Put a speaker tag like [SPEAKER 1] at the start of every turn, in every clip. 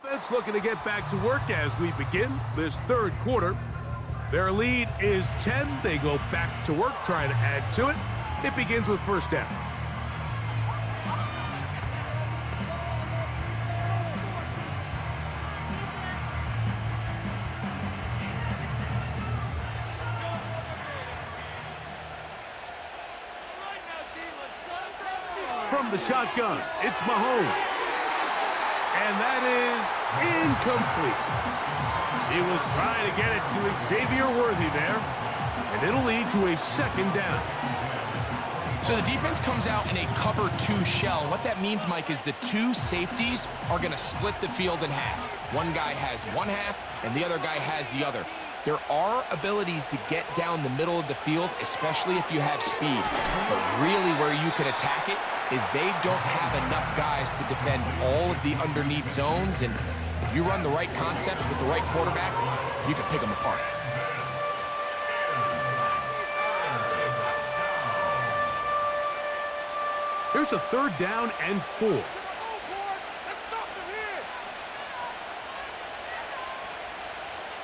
[SPEAKER 1] It's looking to get back to work as we begin this third quarter. Their lead is 10. They go back to work, trying to add to it. It begins with first down. From the shotgun, it's Mahomes. And that is incomplete. He was trying to get it to Xavier Worthy there, and it'll lead to a second down.
[SPEAKER 2] So the defense comes out in a cover 2 shell. What that means, Mike, is the 2 safeties are going to split the field in half. One guy has one half, and the other guy has the other. There are abilities to get down the middle of the field, especially if you have speed. But really where you can attack it is they don't have enough guys to defend all of the underneath zones, and if you run the right concepts with the right quarterback, you can pick them apart.
[SPEAKER 1] Here's a third down and 4.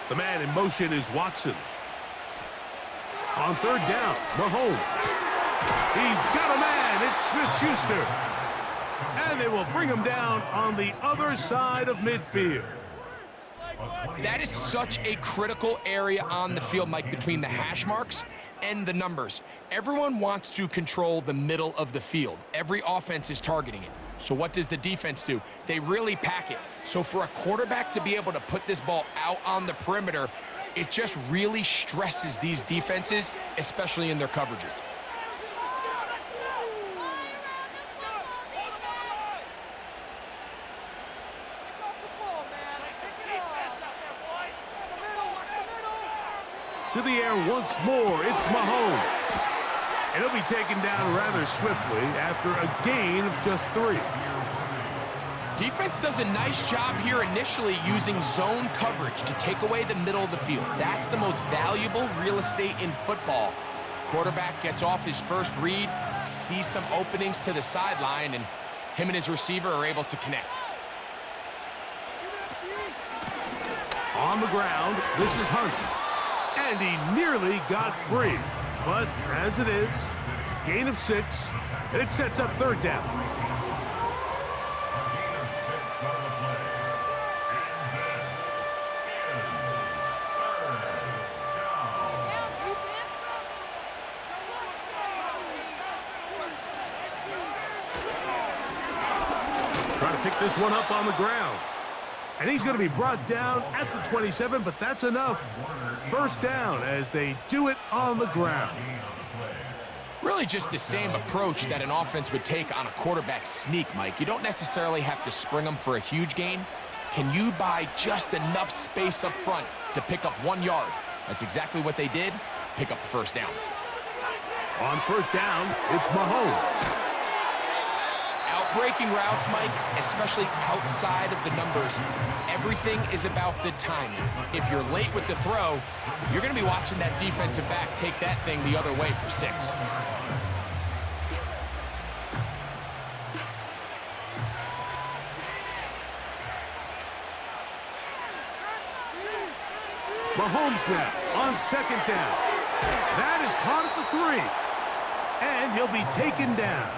[SPEAKER 1] The man in motion is Watson. On third down, Mahomes. He's got a man. It's Smith-Schuster. And they will bring him down on the other side of midfield.
[SPEAKER 2] That is such a critical area on the field, Mike, between the hash marks and the numbers. Everyone wants to control the middle of the field. Every offense is targeting it. So what does the defense do? They really pack it. So for a quarterback to be able to put this ball out on the perimeter, it just really stresses these defenses, especially in their coverages.
[SPEAKER 1] To the air once more, it's Mahomes. And he'll be taken down rather swiftly after a gain of just 3.
[SPEAKER 2] Defense does a nice job here initially using zone coverage to take away the middle of the field. That's the most valuable real estate in football. Quarterback gets off his first read, sees some openings to the sideline, and him and his receiver are able to connect.
[SPEAKER 1] On the ground, this is Hunt. And he nearly got free. But as it is, gain of 6, and it sets up third down. Trying to pick this one up on the ground. And he's going to be brought down at the 27, but that's enough. First down as they do it on the ground.
[SPEAKER 2] Really just the same approach that an offense would take on a quarterback sneak, Mike. You don't necessarily have to spring them for a huge gain. Can you buy just enough space up front to pick up 1 yard? That's exactly what they did. Pick up the first down.
[SPEAKER 1] On first down, it's Mahomes.
[SPEAKER 2] Breaking routes, Mike, especially outside of the numbers, everything is about the timing. If you're late with the throw, you're going to be watching that defensive back take that thing the other way for 6.
[SPEAKER 1] Mahomes now on second down. That is caught at the 3. And he'll be taken down.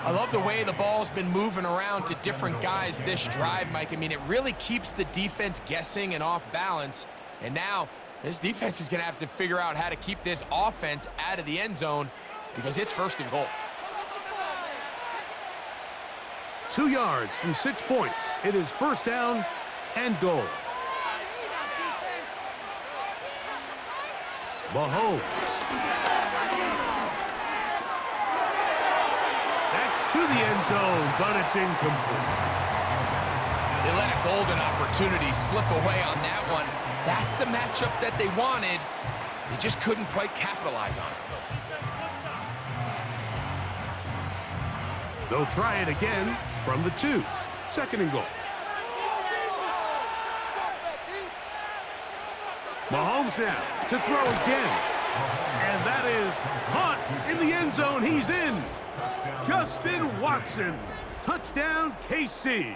[SPEAKER 2] I love the way the ball's been moving around to different guys this drive, Mike. I mean, it really keeps the defense guessing and off balance. And now this defense is going to have to figure out how to keep this offense out of the end zone because it's first and goal.
[SPEAKER 1] 2 yards from 6 points. It is first down and goal. Mahomes. To the end zone, but it's incomplete.
[SPEAKER 2] They let a golden opportunity slip away on that one. That's the matchup that they wanted. They just couldn't quite capitalize on it.
[SPEAKER 1] They'll try it again from the 2. Second and goal. Mahomes now to throw again. And that is caught in the end zone. He's in. Justin Watson. Touchdown, KC.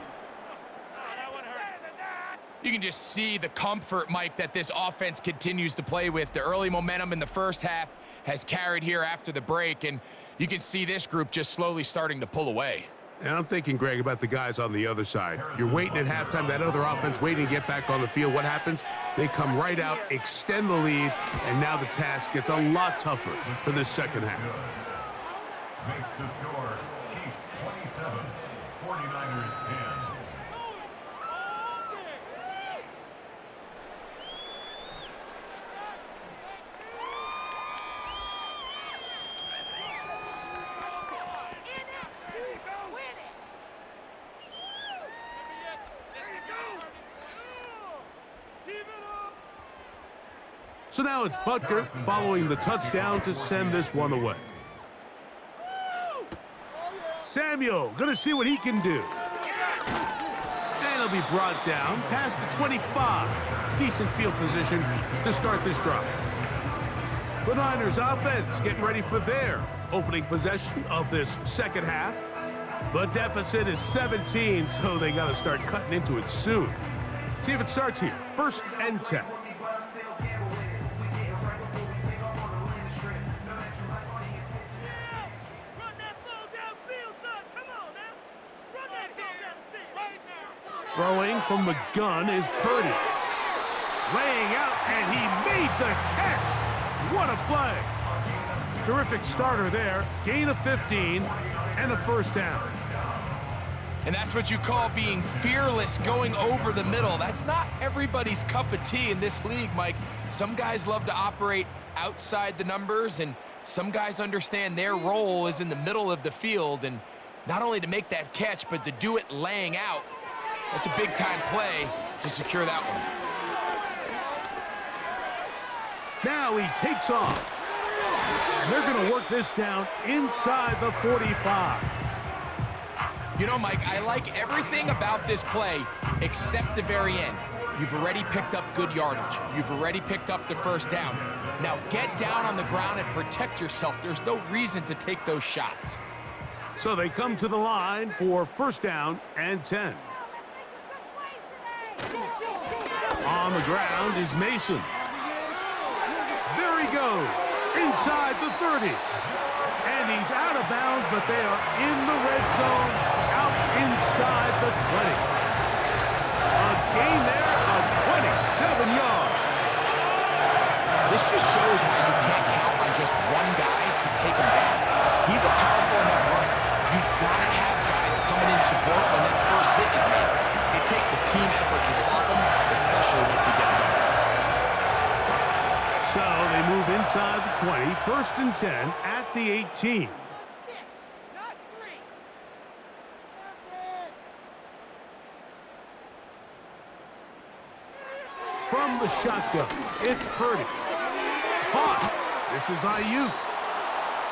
[SPEAKER 2] You can just see the comfort, Mike, that this offense continues to play with. The early momentum in the first half has carried here after the break, and you can see this group just slowly starting to pull away.
[SPEAKER 1] And I'm thinking, Greg, about the guys on the other side. You're waiting at halftime, that other offense waiting to get back on the field. What happens? They come right out, extend the lead, and now the task gets a lot tougher for this second half.
[SPEAKER 3] Makes the score Chiefs 27, 49ers 10.
[SPEAKER 1] So now it's Butker following the touchdown to send this one away. Samuel, gonna see what he can do. And he'll be brought down past the 25. Decent field position to start this drive. The Niners offense getting ready for their opening possession of this second half. The deficit is 17, so they gotta start cutting into it soon. See if it starts here. 1st and 10. Throwing from the gun is Purdy. Laying out, and he made the catch. What a play. Terrific starter there. Gain of 15 and a 1st down.
[SPEAKER 2] And that's what you call being fearless, going over the middle. That's not everybody's cup of tea in this league, Mike. Some guys love to operate outside the numbers, and some guys understand their role is in the middle of the field, and not only to make that catch, but to do it laying out. That's a big-time play to secure that one.
[SPEAKER 1] Now he takes off. And they're going to work this down inside the 45.
[SPEAKER 2] You know, Mike, I like everything about this play except the very end. You've already picked up good yardage. You've already picked up the 1st down. Now get down on the ground and protect yourself. There's no reason to take those shots.
[SPEAKER 1] So they come to the line for 1st down and 10. On the ground is Mason. There he goes, inside the 30. And he's out of bounds, but they are in the red zone, out inside the 20. A gain there of 27 yards.
[SPEAKER 2] This just shows why you can't count on just one guy to take him down. He's a powerful enough runner. You've got to have guys coming in support when that first hit is made. It takes a team effort to stop him, especially once he gets going.
[SPEAKER 1] So they move inside the 20, 1st and 10 at the 18. From the shotgun, it's Purdy. Caught. This is Ayuk.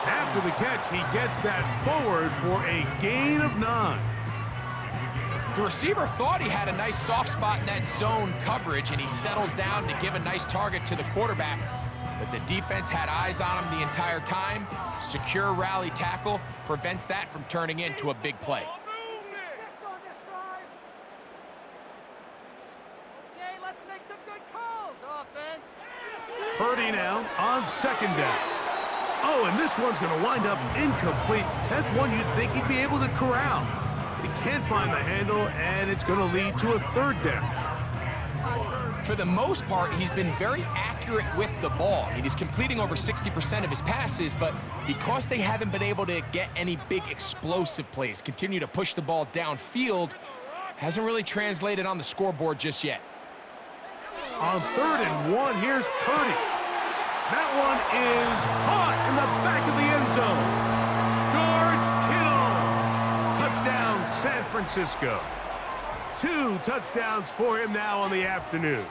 [SPEAKER 1] After the catch, he gets that forward for a gain of 9.
[SPEAKER 2] The receiver thought he had a nice soft spot in that zone coverage, and he settles down to give a nice target to the quarterback. But the defense had eyes on him the entire time. Secure rally tackle prevents that from turning into a big play.
[SPEAKER 4] Okay, let's make some good calls, offense.
[SPEAKER 1] Purdy now on 2nd down. Oh, and this one's going to wind up incomplete. That's one you'd think he'd be able to corral. He can't find the handle, and it's going to lead to a 3rd down.
[SPEAKER 2] For the most part, he's been very accurate with the ball. I mean, he's completing over 60% of his passes, but because they haven't been able to get any big explosive plays, continue to push the ball downfield, hasn't really translated on the scoreboard just yet.
[SPEAKER 1] On 3rd and 1, here's Purdy. That one is caught in the back of the end zone. George Kittle. Touchdown, San Francisco. 2 touchdowns for him now on the afternoon.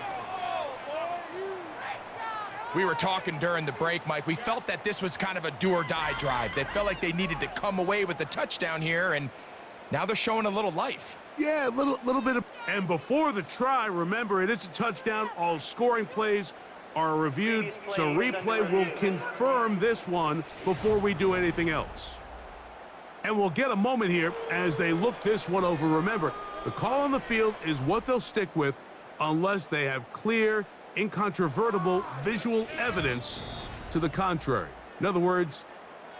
[SPEAKER 2] We were talking during the break, Mike. We felt that this was kind of a do-or-die drive. They felt like they needed to come away with the touchdown here, and now they're showing a little life.
[SPEAKER 1] Yeah, a little bit of... And before the try, remember, it is a touchdown. All scoring plays are reviewed, so replay will confirm this one before we do anything else. And we'll get a moment here as they look this one over. Remember, the call on the field is what they'll stick with. unless they have clear, incontrovertible visual evidence to the contrary. In other words,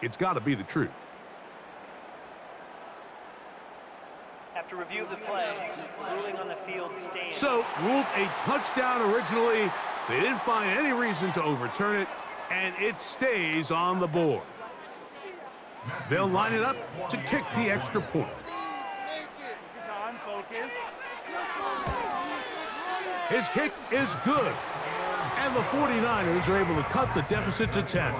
[SPEAKER 1] it's got to be the truth.
[SPEAKER 5] After review of the play, ruling on the field stands.
[SPEAKER 1] So, ruled a touchdown originally. They didn't find any reason to overturn it, and it stays on the board. They'll line it up to kick the extra point. His kick is good, and the 49ers are able to cut the deficit to 10.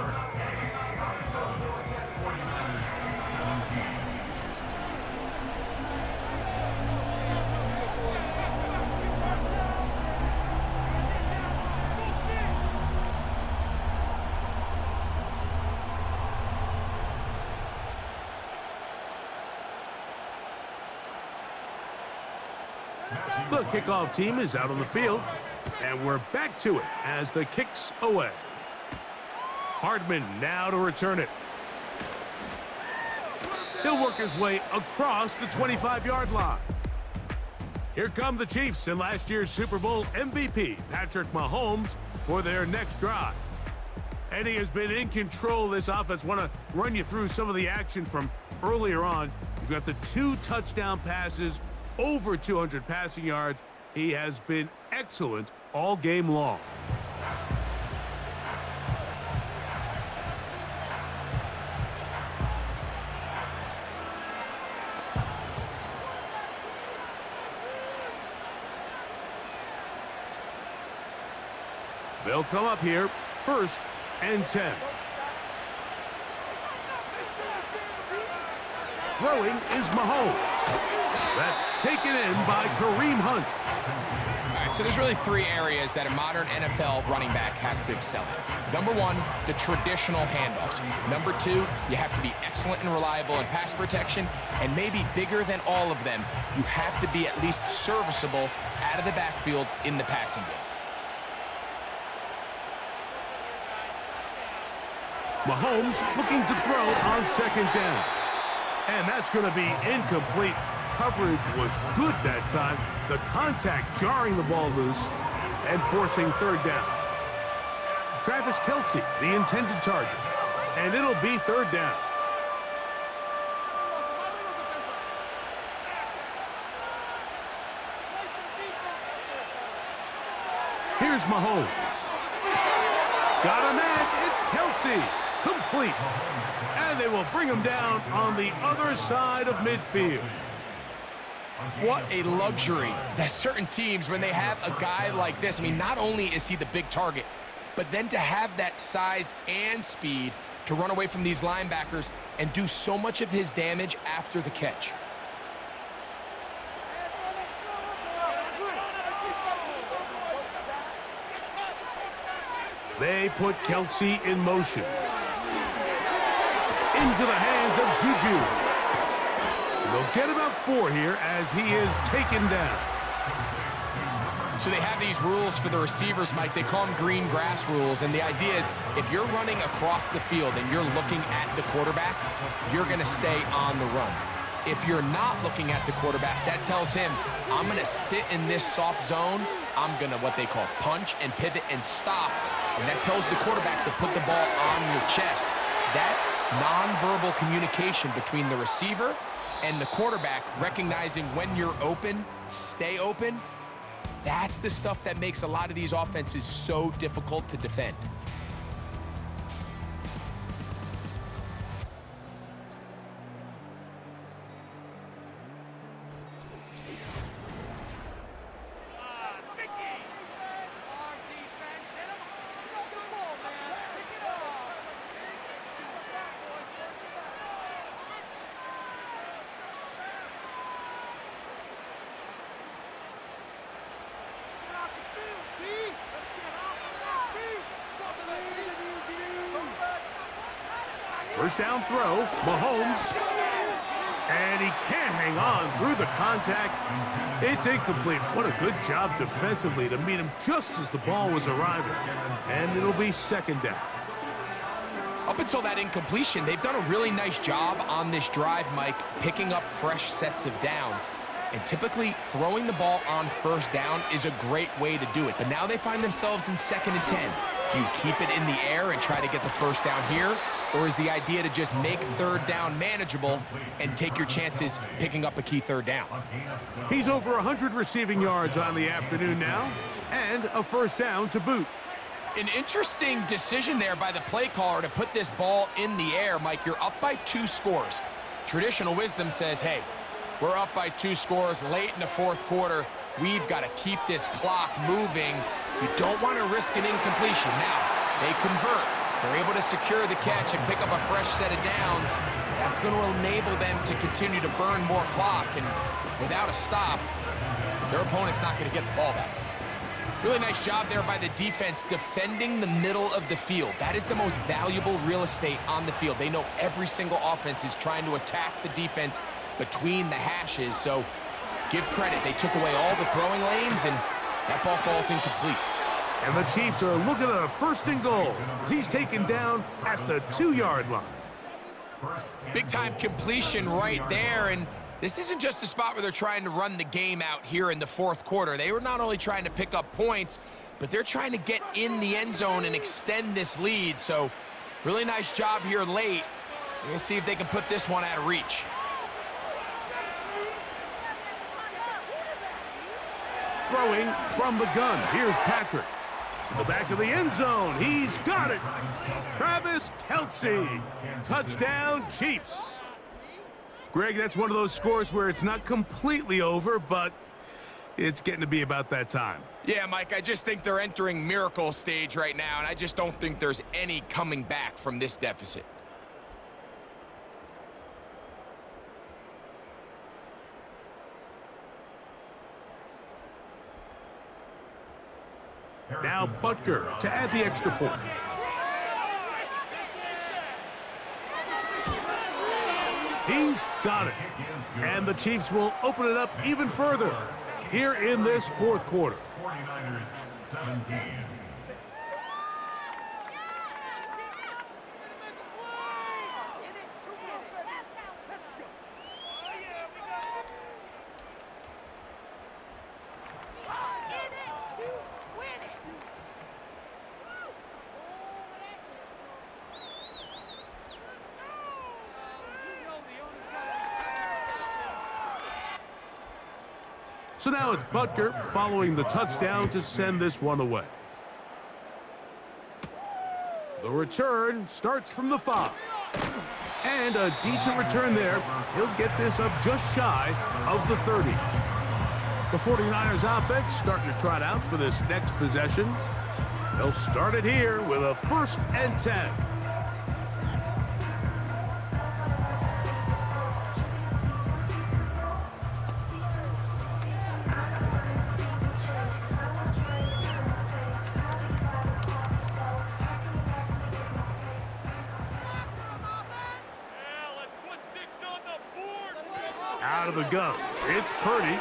[SPEAKER 1] The kickoff team is out on the field, and we're back to it as the kick's away. Hardman now to return it. He'll work his way across the 25-yard line. Here come the Chiefs and last year's Super Bowl MVP, Patrick Mahomes, for their next drive. And he has been in control of this offense. Want to run you through some of the action from earlier on. You've got the 2 touchdown passes, over 200 passing yards. He has been excellent all game long. They'll come up here, 1st and 10. Throwing is Mahomes. That's taken in by Kareem Hunt.
[SPEAKER 2] All right, so there's really 3 areas that a modern NFL running back has to excel in. Number 1, the traditional handoffs. Number 2, you have to be excellent and reliable in pass protection. And maybe bigger than all of them, you have to be at least serviceable out of the backfield in the passing game.
[SPEAKER 1] Mahomes looking to throw on 2nd down. And that's going to be incomplete. Coverage was good that time. The contact jarring the ball loose and forcing 3rd down. Travis Kelce, the intended target. And it'll be 3rd down. Here's Mahomes. Got a man. It's Kelce. Complete. And they will bring him down on the other side of midfield.
[SPEAKER 2] What a luxury that certain teams, when they have a guy like this, I mean, not only is he the big target, but then to have that size and speed to run away from these linebackers and do so much of his damage after the catch.
[SPEAKER 1] They put Kelce in motion. Into the hands of Juju. They'll get about 4 here as he is taken down.
[SPEAKER 2] So they have these rules for the receivers, Mike. They call them green grass rules. And the idea is if you're running across the field and you're looking at the quarterback, you're going to stay on the run. If you're not looking at the quarterback, that tells him, I'm going to sit in this soft zone. I'm going to what they call punch and pivot and stop. And that tells the quarterback to put the ball on your chest. That nonverbal communication between the receiver and the quarterback, recognizing when you're open, stay open, that's the stuff that makes a lot of these offenses so difficult to defend.
[SPEAKER 1] First down throw, Mahomes. And he can't hang on through the contact. It's incomplete. What a good job defensively to meet him just as the ball was arriving. And it'll be 2nd down.
[SPEAKER 2] Up until that incompletion, they've done a really nice job on this drive, Mike, picking up fresh sets of downs. And typically, throwing the ball on first down is a great way to do it. But now they find themselves in 2nd and 10. Do you keep it in the air and try to get the first down here? Or is the idea to just make 3rd down manageable and take your chances picking up a key 3rd down?
[SPEAKER 1] He's over 100 receiving yards on the afternoon now, and a first down to boot.
[SPEAKER 2] An interesting decision there by the play caller to put this ball in the air. Mike, you're up by 2 scores. Traditional wisdom says, hey, we're up by 2 scores late in the 4th quarter. We've got to keep this clock moving. You don't want to risk an incompletion. Now, they convert. They're able to secure the catch and pick up a fresh set of downs. That's going to enable them to continue to burn more clock. And without a stop, their opponent's not going to get the ball back. Really nice job there by the defense defending the middle of the field. That is the most valuable real estate on the field. They know every single offense is trying to attack the defense between the hashes. So give credit. They took away all the throwing lanes, and that ball falls incomplete.
[SPEAKER 1] And the Chiefs are looking at a 1st and goal as he's taken down at the 2-yard line.
[SPEAKER 2] Big-time completion right there, and this isn't just a spot where they're trying to run the game out here in the 4th quarter. They were not only trying to pick up points, but they're trying to get in the end zone and extend this lead. So really nice job here late. We're going to see if they can put this one out of reach.
[SPEAKER 1] Throwing from the gun. Here's Patrick. To the back of the end zone. He's got it. Travis Kelce. Touchdown, Chiefs. Greg, that's one of those scores where it's not completely over, but it's getting to be about that time.
[SPEAKER 2] Yeah, Mike, I just think they're entering miracle stage right now, and I just don't think there's any coming back from this deficit.
[SPEAKER 1] Now Butker to add the extra point. He's got it. And the Chiefs will open it up even further here in this 4th quarter.
[SPEAKER 3] 49ers 17.
[SPEAKER 1] So now it's Butker following the touchdown to send this one away. The return starts from the 5. And a decent return there. He'll get this up just shy of the 30. The 49ers offense starting to trot out for this next possession. They'll start it here with a 1st and 10. Out of the gun. It's Purdy.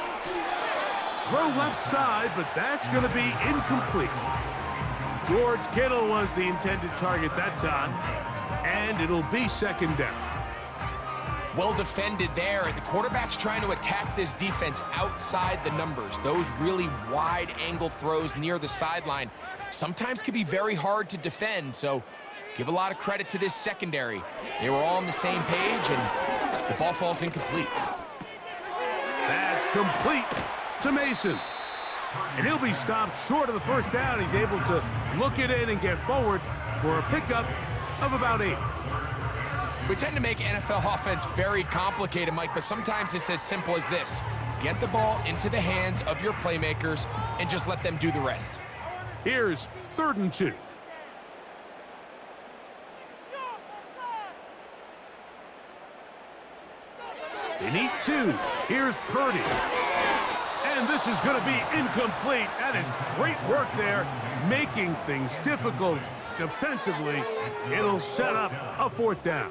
[SPEAKER 1] Throw left side, but that's going to be incomplete. George Kittle was the intended target that time, and it'll be 2nd down.
[SPEAKER 2] Well defended there. The quarterback's trying to attack this defense outside the numbers. Those really wide angle throws near the sideline sometimes can be very hard to defend, so give a lot of credit to this secondary. They were all on the same page, and the ball falls incomplete.
[SPEAKER 1] That's complete to Mason. And he'll be stopped short of the 1st down. He's able to look it in and get forward for a pickup of about 8.
[SPEAKER 2] We tend to make NFL offense very complicated, Mike, but sometimes it's as simple as this. Get the ball into the hands of your playmakers and just let them do the rest.
[SPEAKER 1] Here's 3rd and 2. They need 2. Here's Purdy. And this is going to be incomplete. That is great work there, making things difficult defensively. It'll set up a 4th down.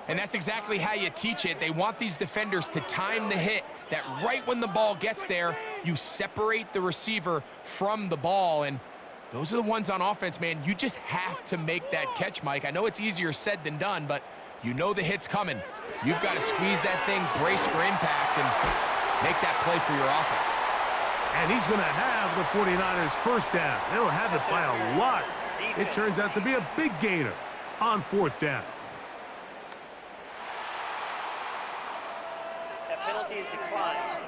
[SPEAKER 2] And that's exactly how you teach it. They want these defenders to time the hit, that right when the ball gets there, you separate the receiver from the ball. And those are the ones on offense, man. You just have to make that catch, Mike. I know it's easier said than done, but you know the hit's coming. You've got to squeeze that thing, brace for impact, and make that play for your offense.
[SPEAKER 1] And he's going to have the 49ers first down. They'll have it by a lot. It turns out to be a big gainer on 4th down.
[SPEAKER 5] That penalty is declined.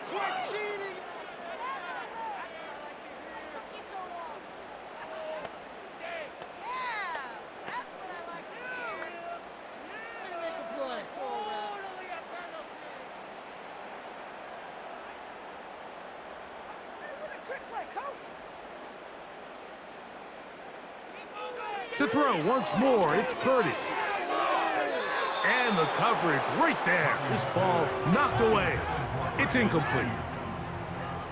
[SPEAKER 1] To throw once more, it's Purdy. And the coverage right there. This ball knocked away. It's incomplete.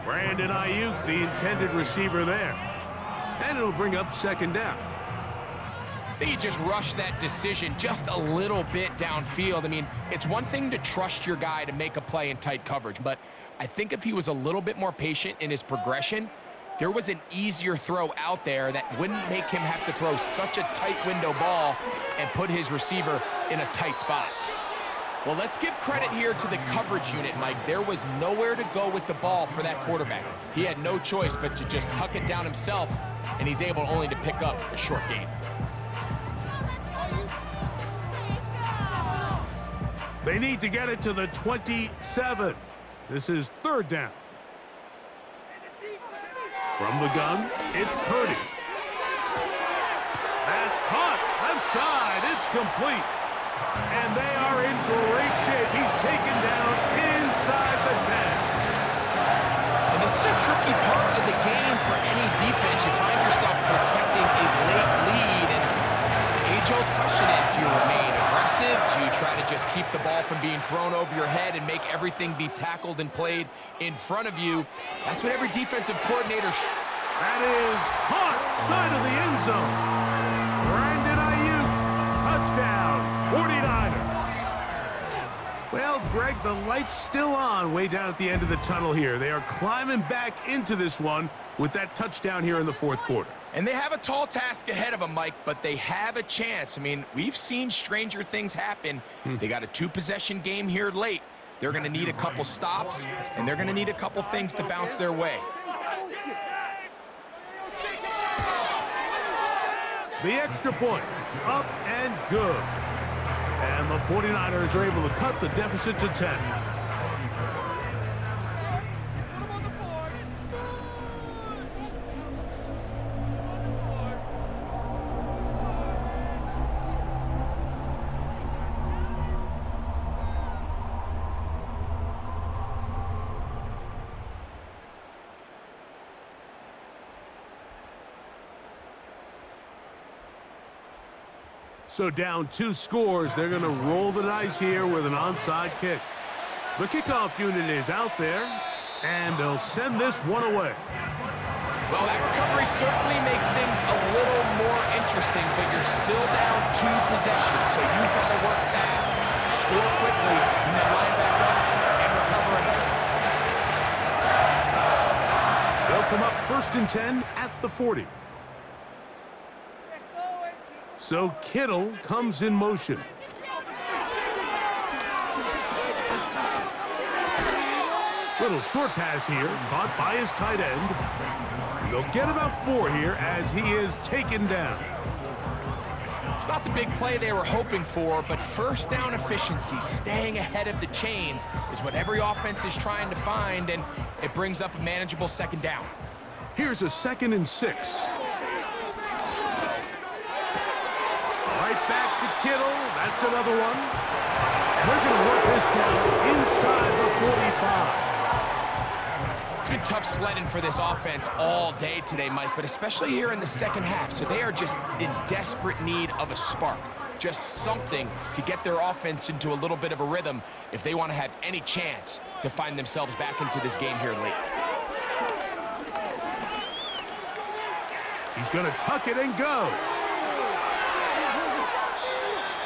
[SPEAKER 1] Brandon Ayuk, the intended receiver there. And it'll bring up 2nd down.
[SPEAKER 2] I think he just rushed that decision just a little bit downfield. I mean, it's one thing to trust your guy to make a play in tight coverage, but I think if he was a little bit more patient in his progression, there was an easier throw out there that wouldn't make him have to throw such a tight window ball and put his receiver in a tight spot. Well, let's give credit here to the coverage unit, Mike. There was nowhere to go with the ball for that quarterback. He had no choice but to just tuck it down himself, and he's able only to pick up a short gain.
[SPEAKER 1] They need to get it to the 27. This is 3rd down. From the gun, it's Purdy. That's caught. Left side. It's complete. And they are in great shape. He's taken down inside the 10.
[SPEAKER 2] And this is a tricky part of the game for any defense. You find yourself protecting a late lead. And the age-old question is, do you remain aggressive? Do you try to just keep the ball from being thrown over your head and make everything be tackled and played in front of you? That's what every defensive coordinator...
[SPEAKER 1] That is caught. Side of the end zone. Brandon Ayuk. Touchdown. 49ers. Well, Greg, the light's still on way down at the end of the tunnel here. They are climbing back into this one with that touchdown here in the 4th quarter.
[SPEAKER 2] And they have a tall task ahead of them, Mike, but they have a chance. I mean, we've seen stranger things happen. They got a 2-possession game here late. They're going to need a couple stops, and they're going to need a couple things to bounce their way.
[SPEAKER 1] The extra point, up and good. And the 49ers are able to cut the deficit to 10. So down 2 scores, they're going to roll the dice here with an onside kick. The kickoff unit is out there, and they'll send this one away.
[SPEAKER 2] Well, that recovery certainly makes things a little more interesting, but you're still down 2 possessions, so you've got to work fast, score quickly, and then line back up and recover another.
[SPEAKER 1] They'll come up 1st and 10 at the 40. So Kittle comes in motion. Little short pass here, caught by his tight end. And they'll get about 4 here as he is taken down.
[SPEAKER 2] It's not the big play they were hoping for, but 1st down efficiency, staying ahead of the chains, is what every offense is trying to find, and it brings up a manageable 2nd down.
[SPEAKER 1] Here's a 2nd and 6. Right back to Kittle. That's another one. And they're going to work this down inside the 45.
[SPEAKER 2] It's been tough sledding for this offense all day today, Mike, but especially here in the 2nd half. So they are just in desperate need of a spark, just something to get their offense into a little bit of a rhythm if they want to have any chance to find themselves back into this game here late.
[SPEAKER 1] He's going to tuck it and go.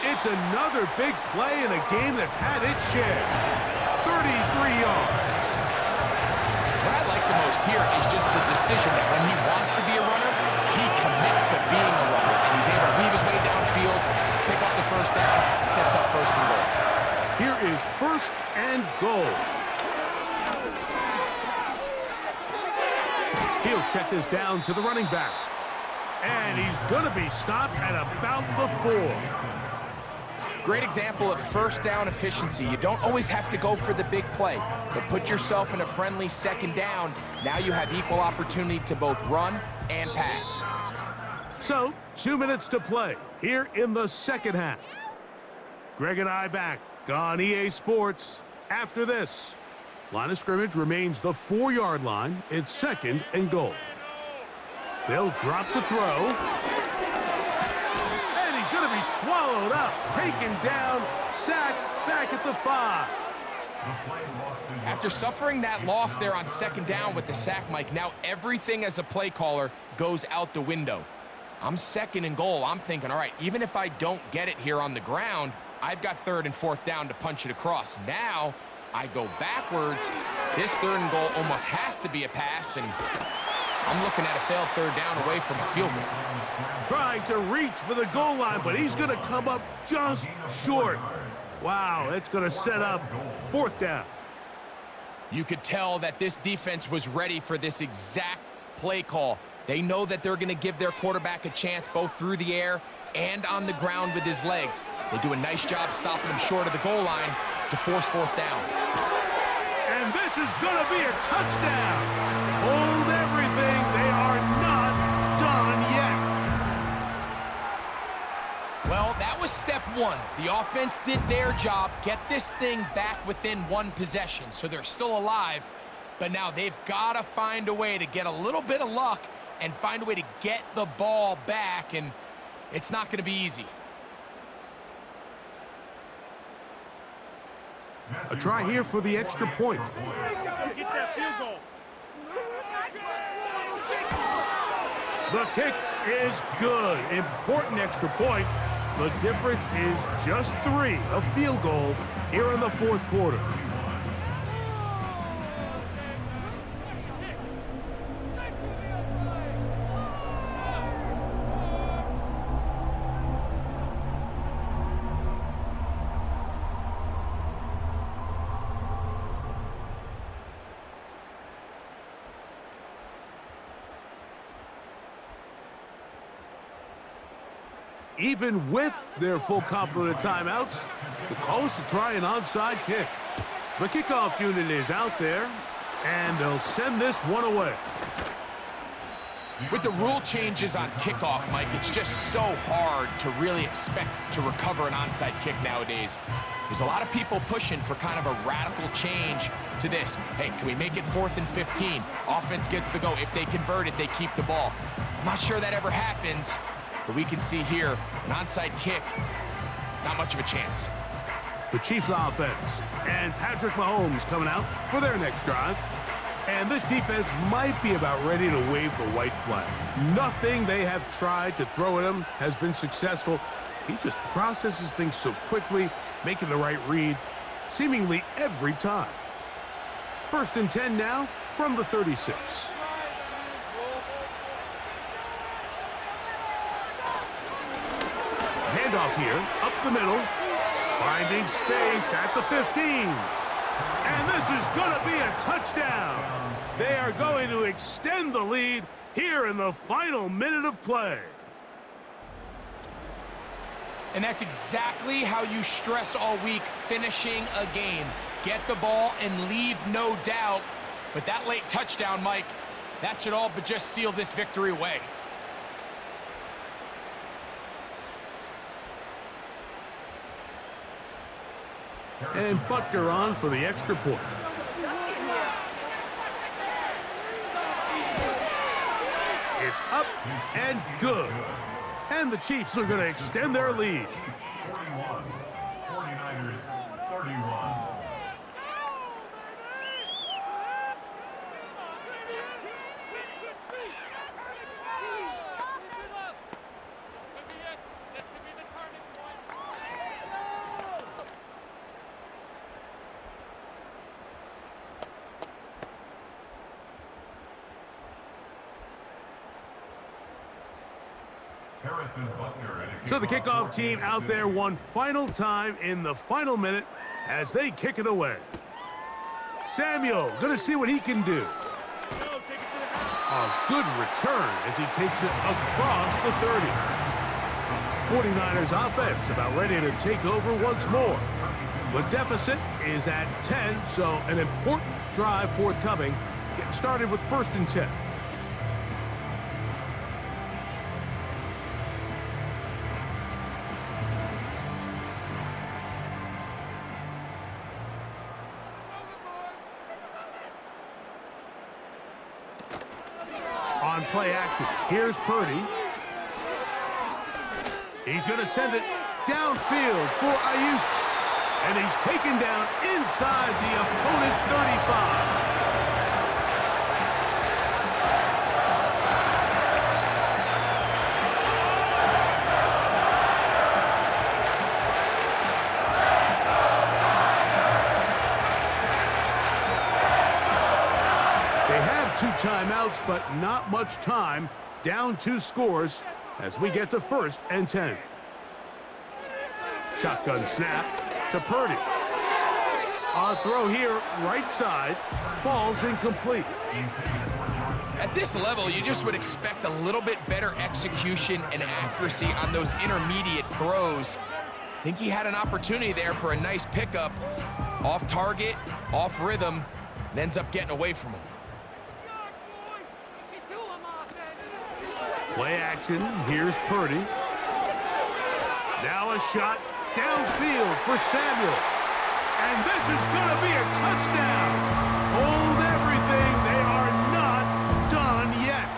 [SPEAKER 1] It's another big play in a game that's had its share. 33 yards.
[SPEAKER 2] What I like the most here is just the decision that when he wants to be a runner, he commits to being a runner, and he's able to weave his way downfield, pick up the 1st down, sets up 1st and goal.
[SPEAKER 1] Here is 1st and goal. He'll check this down to the running back. And he's going to be stopped at about the 4.
[SPEAKER 2] Great example of first down efficiency. You don't always have to go for the big play, but put yourself in a friendly second down. Now you have equal opportunity to both run and pass.
[SPEAKER 1] So, 2 minutes to play here in the second half. Greg and I back on EA Sports after this. Line of scrimmage remains the 4-yard line. It's 2nd and goal. They'll drop to throw. And he's going to be swallowed up, taken down, sacked back at the 5.
[SPEAKER 2] After suffering that loss there on 2nd down with the sack, Mike, now everything as a play caller goes out the window. I'm 2nd and goal. I'm thinking, all right, even if I don't get it here on the ground, I've got 3rd and 4th down to punch it across. Now I go backwards. This 3rd and goal almost has to be a pass, and I'm looking at a failed 3rd down away from a field goal.
[SPEAKER 1] Trying to reach for the goal line, but he's going to come up just short. Wow, that's going to set up 4th down.
[SPEAKER 2] You could tell that this defense was ready for this exact play call. They know that they're going to give their quarterback a chance both through the air and on the ground with his legs. They do a nice job stopping him short of the goal line to force 4th down.
[SPEAKER 1] And this is going to be a touchdown. Hold everything. They are not done yet.
[SPEAKER 2] Well, that was step 1. The offense did their job, get this thing back within 1 possession, so they're still alive. But now they've got to find a way to get a little bit of luck and find a way to get the ball back, and it's not going to be easy.
[SPEAKER 1] A try here for the extra point.
[SPEAKER 4] Get that field goal.
[SPEAKER 1] The kick is good. Important extra point. The difference is just 3, a field goal here in the 4th quarter. Even with their full complement of timeouts, the call is to try an onside kick. The kickoff unit is out there, and they'll send this one away.
[SPEAKER 2] With the rule changes on kickoff, Mike, it's just so hard to really expect to recover an onside kick nowadays. There's a lot of people pushing for kind of a radical change to this. Hey, can we make it 4th and 15? Offense gets the go. If they convert it, they keep the ball. I'm not sure that ever happens. But we can see here, an onside kick, not much of a chance.
[SPEAKER 1] The Chiefs offense and Patrick Mahomes coming out for their next drive. And this defense might be about ready to wave the white flag. Nothing they have tried to throw at him has been successful. He just processes things so quickly, making the right read, seemingly every time. 1st and 10 now from the 36. Handoff here, up the middle, finding space at the 15. And this is going to be a touchdown. They are going to extend the lead here in the final minute of play.
[SPEAKER 2] And that's exactly how you stress all week, finishing a game. Get the ball and leave no doubt. But that late touchdown, Mike, that should all but just seal this victory away.
[SPEAKER 1] And Butker on for the extra point. It's up and good. And the Chiefs are going to extend their lead.
[SPEAKER 3] 41, 49ers 31.
[SPEAKER 1] So the kickoff team out there one final time in the final minute as they kick it away. Samuel going to see what he can do. A good return as he takes it across the 30. 49ers offense about ready to take over once more. The deficit is at 10, so an important drive forthcoming. Get started with 1st and 10. On play action, here's Purdy. He's going to send it downfield for Ayuk. And he's taken down inside the opponent's 35. They have 2 timeouts, but not much time. Down 2 scores as we get to 1st and 10. Shotgun snap to Purdy. On throw here, right side, falls incomplete.
[SPEAKER 2] At this level, you just would expect a little bit better execution and accuracy on those intermediate throws. I think he had an opportunity there for a nice pickup. Off target, off rhythm, and ends up getting away from him.
[SPEAKER 1] Play action, here's Purdy. Now a shot downfield for Samuel. And this is going to be a touchdown. Hold everything. They are not done yet.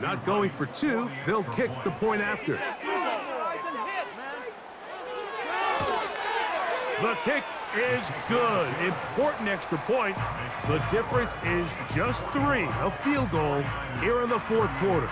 [SPEAKER 1] Not going for 2, they'll kick the point after. The kick is good. Important extra point. The difference is just 3, a field goal here in the 4th quarter.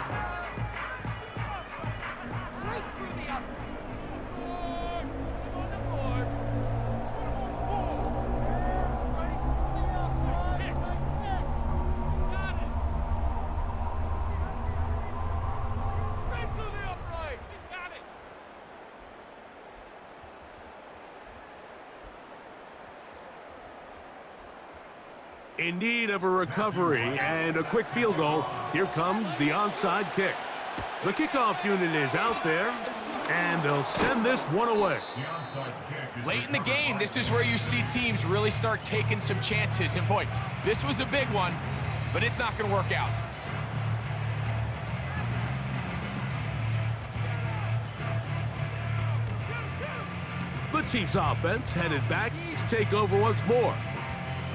[SPEAKER 1] In need of a recovery and a quick field goal, here comes the onside kick. The kickoff unit is out there, and they'll send this one away.
[SPEAKER 2] Late in the game, this is where you see teams really start taking some chances. And boy, this was a big one, but it's not going to work out.
[SPEAKER 1] The Chiefs offense headed back to take over once more.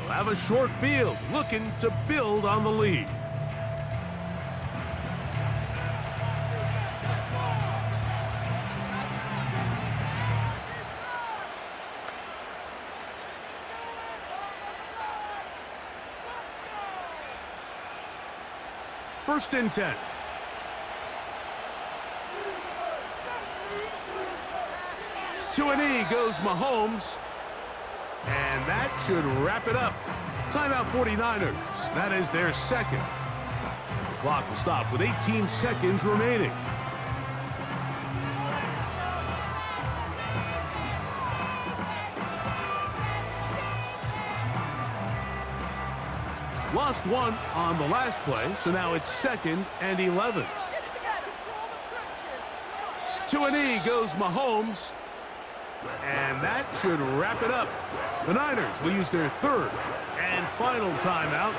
[SPEAKER 1] They'll have a short field, looking to build on the lead. First and 10. To an E goes Mahomes. And that should wrap it up. Timeout 49ers. That is their second. The clock will stop with 18 seconds remaining. Lost one on the last play, so now it's 2nd and 11. To an E goes Mahomes. And that should wrap it up. The Niners will use their third and final timeout,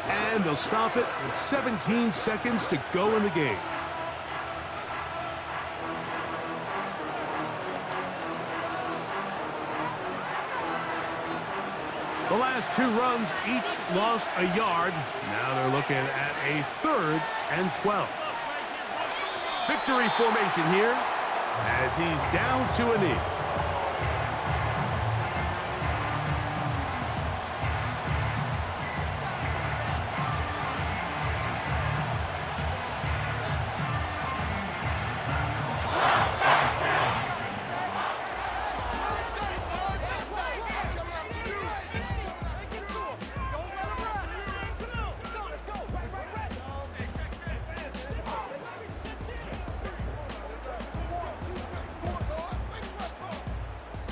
[SPEAKER 1] and they'll stop it with 17 seconds to go in the game. The last 2 runs each lost a yard. Now they're looking at a 3rd and 12. Victory formation here as he's down to a knee.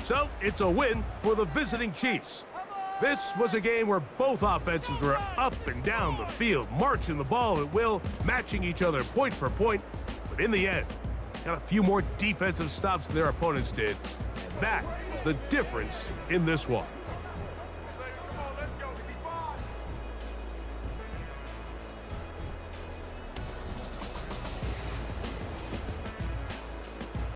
[SPEAKER 1] So it's a win for the visiting Chiefs. This was a game where both offenses were up and down the field, marching the ball at will, matching each other point for point. But in the end, got a few more defensive stops than their opponents did. And that was the difference in this one.